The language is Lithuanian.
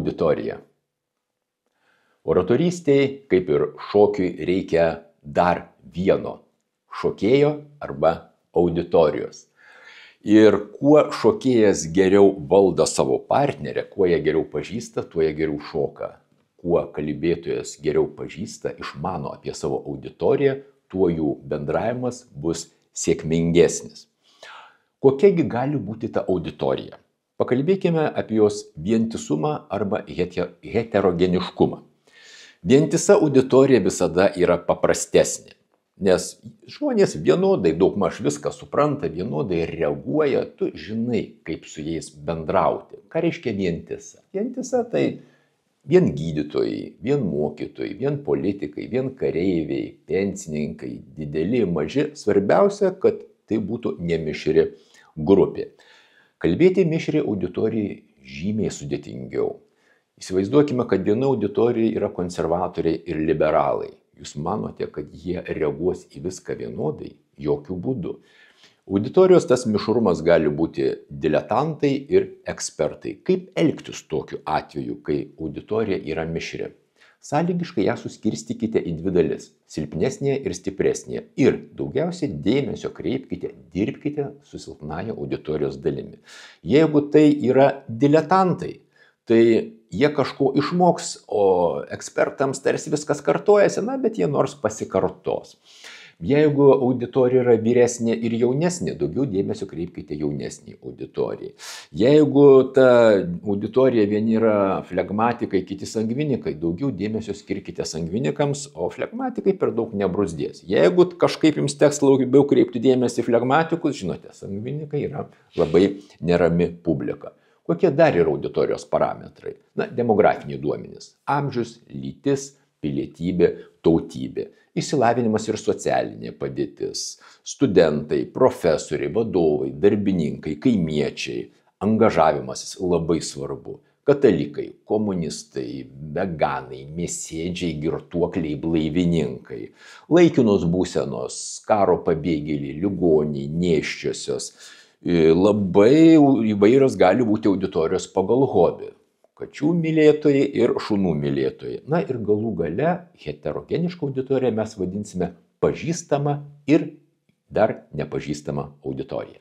auditorija. Oratorystėje, kaip ir šokiui, reikia dar vieno šokėjo arba auditorijos. Ir kuo šokėjas geriau valdo savo partnerę, kuo jie geriau pažįsta, tuo jie geriau šoka. Kuo kalbėtojas geriau pažįsta, išmano apie savo auditoriją, tuo jų bendravimas bus sėkmingesnis. Kokiagi gali būti ta auditorija? Pakalbėkime apie jos vientisumą arba heterogeniškumą. Vientisa auditorija visada yra paprastesnė, nes žmonės vienodai daugmaž viską supranta, vienodai reaguoja, tu žinai, kaip su jais bendrauti. Ką reiškia vientisa? Vientisa tai vien gydytojai, vien mokytojai, vien politikai, vien kareiviai, pensininkai, dideli, maži. Svarbiausia, kad tai būtų nemišri grupė. Kalbėti mišriai auditorijai žymiai sudėtingiau. Įsivaizduokime, kad viena auditorija yra konservatoriai ir liberalai. Jūs manote, kad jie reaguos į viską vienodai? Jokių būdų. Auditorijos tas mišrumas gali būti diletantai ir ekspertai. Kaip elgtis tokiu atveju, kai auditorija yra mišri? Sąlygiškai ją suskirstykite į dvi dalis – silpnesnėje ir stipresnėje. Ir daugiausiai dėmesio kreipkite, dirbkite su silpnąja auditorijos dalimi. Jeigu tai yra diletantai, tai jie kažko išmoks, o ekspertams tarsi viskas kartojasi, bet jie nors pasikartos. Jeigu auditorija yra vyresnė ir jaunesnė, daugiau dėmesio kreipkite jaunesnį auditorijai. Jeigu ta auditorija vieni yra flegmatikai, kiti sangvinikai, daugiau dėmesio skirkite sangvinikams, o flegmatikai per daug nebruzdės. Jeigu kažkaip jums teks labiau kreipti dėmesį į flegmatikus, žinote, sangvinikai yra labai nerami publika. Kokie dar yra auditorijos parametrai? Demografiniai duomenys. Amžius, lytis, pilietybė, tautybė. Išsilavinimas ir socialinė padėtis. Studentai, profesoriai, vadovai, darbininkai, kaimiečiai. Angažavimasis labai svarbu. Katalikai, komunistai, veganai, mėsėdžiai, girtuokliai, blaivininkai. Laikinos būsenos, karo pabėgėliai, ligoniai, nėščiosios. Labai įvairios gali būti auditorijos pagal hobį. Kačių mylėtojai ir šunų mylėtojai. Ir galų gale heterogenišką auditoriją mes vadinsime pažįstamą ir dar nepažįstamą auditoriją.